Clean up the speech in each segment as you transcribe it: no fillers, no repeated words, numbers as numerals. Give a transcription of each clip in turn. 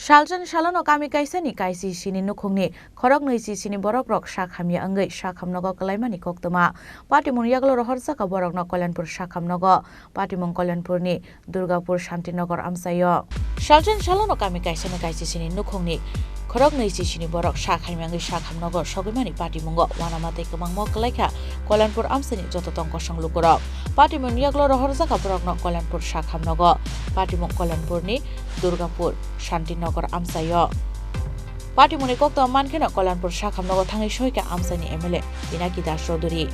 Shaljan Shalano kami kaisani kaisi sini nukhungni khorok neisi sini borok rok shakhamya angai shakhamnogo kalaimani koktoma Patimon yaglo rohorsa ka borokno Kolyanpur shakhamnogo Patimon Kolyanpurni Durgapur Shantinagar amsayo Shaljan Shalano kami kaisani kaisi sini nukhungni khorok neisi sini borok shakhamya angai shakhamnogo shogimani Patimongo wanamate kemangmo kalaika Kolyanpur amsani jototongko sanglugorok Patimon yaglo rohorsa ka borokno Kolyanpur shakhamnogo Patimon Kolyanpurni Durgapur Shantinagar amsayo Patimoni kokto mankena Kolyanpur shakhamnogo thangai soika amsani MLA Pinaki Das Chaudhary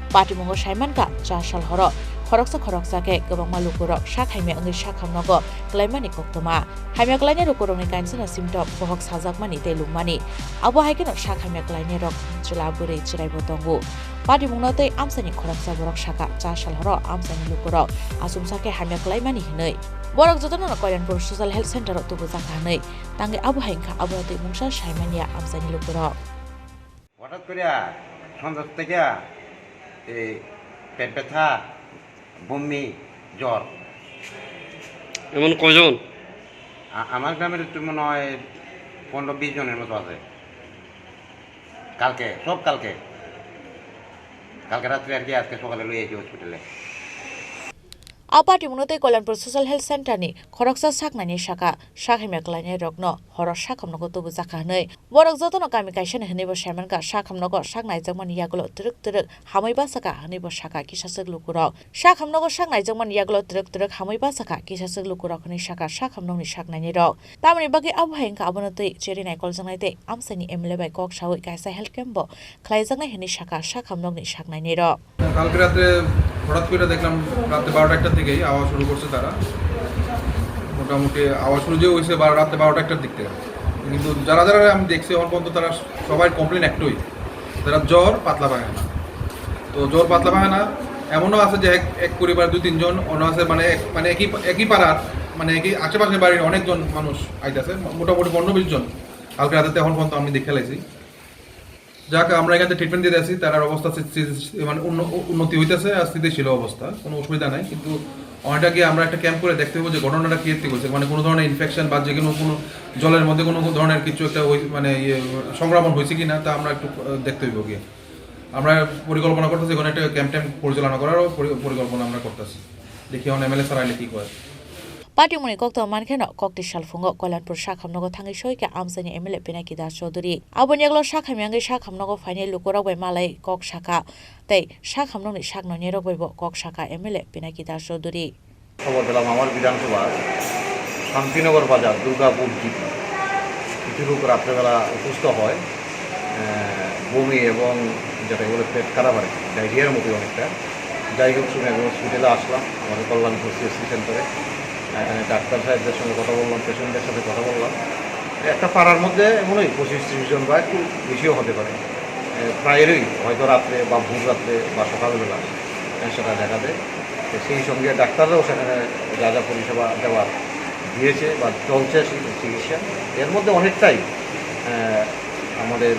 Patimongo Shaimanka Chashal horo khoroksa ke gobangma lukurok shakhaime angai shakhamnogo klaimani koktoma haimya klaine rukurongni kansana simtop bohok sajakmani telungmani abo haikeno shakhaime klaine rok chulabure chiraibotongu Patimongno tei amsani khoroksa borok shaka Chashal horo amsani lukurok asumsake haimya klaimani hinai borok jotono Kolyanpur Social Health Center tubu jakhanai tangai abo hainka abo tei mungsa shaimania amsani lukurok হঠাৎ করে সন্ধ্যা থেকে পেট ব্যথা বমি জ্বর এমন কয়জন আমার গ্রামের একটু মনে হয় 15-20 জনের মতো আছে কালকে রাত্রে আর কি আজকে সকালে লই আইছি হসপিটালে Patimongno tei Kolyanpur Social Health Center ni khoroksa saknani shaka shakhaimya klaine rokno horo shakhamnogo tubu jakhanai borok jotono kami kaisani hinibo shaimanka shakhamnogo saknaijakmani yagulo truk hamaiba saka hinibo shaka kisasek lukurok shakhamnogo saknaijakmani yagulo truk hamaiba saka kisasek lukurok ni shaka shakhamnogni saknaini rok tamoni bagi abhainka abono tei cheri naikol jangnai tei amsani MLA bai kok sawi kaisa health camp bo khlaijaknai hini shaka shakhamnogni saknaini rok কালকে রাতে হঠাৎ করে দেখলাম রাতে 12টার দিকেই আওয়াজ শুরু করছে তারা মোটামুটি আওয়াজ শুরু যে হয়েছে রাতে 12টার দিক থেকে কিন্তু যারা আমি দেখছি এখন পর্যন্ত তারা সবাই কমপ্লেন একটাই তারা জ্বর পাতলা পায়খানা তো জ্বর পাতলা পায়খানা এমনও আছে যে এক পরিবার 2-3 জন অন্য আছে মানে একই পাড়ার মানে একই আশেপাশের বাড়ির অনেকজন মানুষ আইতেছে মোটামুটি 15-20 জন কালকে রাতে এখন পর্যন্ত আমি দেখে লাইছি যাকে আমরা এখানে ট্রিটমেন্ট দিয়ে আছি তার অবস্থা মানে উন্নতি হইতেছে আর স্থিতিশীল অবস্থা কোনো অসুবিধা নাই কিন্তু অনেকটাকে আমরা একটা ক্যাম্প করে দেখতে হবে যে ঘটনাটা কি হয়েছে মানে কোনো ধরনের ইনফেকশন বা যে কোনো জলের মধ্যে কোনো ধরনের কিছু একটা মানে সংক্রমণ হয়েছে কিনা তা আমরা একটু দেখতে হইব গিয়ে আমরা পরিকল্পনা করতেছি এখানে একটা ক্যাম্প পরিচালনা করারও পরিকল্পনা আমরা করতেছি দেখি এখন MLA স্যার আইলে কি করে Patimoni kokto mankeno kokti shalfungo Kolyanpur shakhamnogo thangai soika amsani MLA Pinaki Das Chaudhary aboni yaglo shakhamya angai shakhamnogo final lukurok bai malai kok shaka tei shakhamnogni shaknoni rok bai bo kok shaka MLA Pinaki Das Chaudhary খবর দিলাম আমার বিধানসভা শান্তিনগর বাজার Durgapur GP কিছু লোক রাত্রেবেলা অসুস্থ হয় বমি এবং যেটা বলে পেট খারাপ হয় ডায়রিয়ার মতো অনেকটা যাই হোক শুনে হসপিটালে আসলাম আমাদের কল্যাণপুর CSC সেন্টারে এখানে ডাক্তার সাহেবদের সঙ্গে কথা বললাম পেশেন্টদের সাথে কথা বললাম একটা পাড়ার মধ্যে এমনই 25-30 জন বা একটু বেশিও হতে পারে প্রায়েরই হয়তো রাত্রে বা ভোর রাত্রে বা সকালবেলা সেটা দেখা দেয় সেই সঙ্গে ডাক্তাররাও সেখানে যা পরিষেবা দেওয়ার দিয়েছে বা চলছে চিকিৎসা এর মধ্যে অনেকটাই আমাদের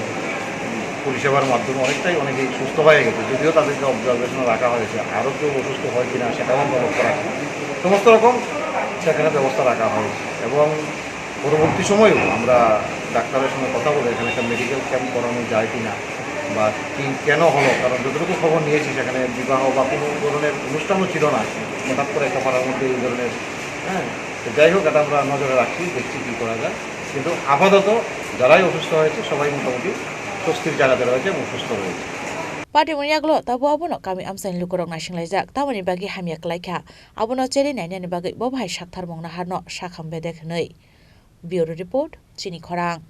পরিষেবার মাধ্যমে অনেকেই সুস্থ হয়ে গেছে যদিও তাদেরকে অবজারভেশনে রাখা হয়েছে আরও কেউ অসুস্থ হয় কিনা সেটাও ব্যবস্থা রাখা সমস্ত রকম সেখানে ব্যবস্থা রাখা হয়েছে এবং পরবর্তী সময়েও আমরা ডাক্তারের সঙ্গে কথা বলে এখানে একটা মেডিকেল ক্যাম্প করানো যায় কিনা বা কেন হলো কারণ যতটুকু খবর নিয়েছি সেখানে বিবাহ বা কোনো ধরনের অনুষ্ঠানও ছিল না হঠাৎ করে একটা পাড়ার মধ্যে এই ধরনের তো যাই হোক এটা আমরা নজরে রাখছি দেখছি কী করা যায় কিন্তু আপাতত যারাই অসুস্থ হয়েছে সবাই মোটামুটি স্বস্তির জায়গাতে রয়েছে এবং সুস্থ রয়েছে Patimoni yaglo tabu abono kami amsani lukurok nasinglajak tamoni bagi hamya klaika abono cheri nainani bagi bo bhai shakthar mongna harno shakham bedek hnai Bureau Report Chini Khorang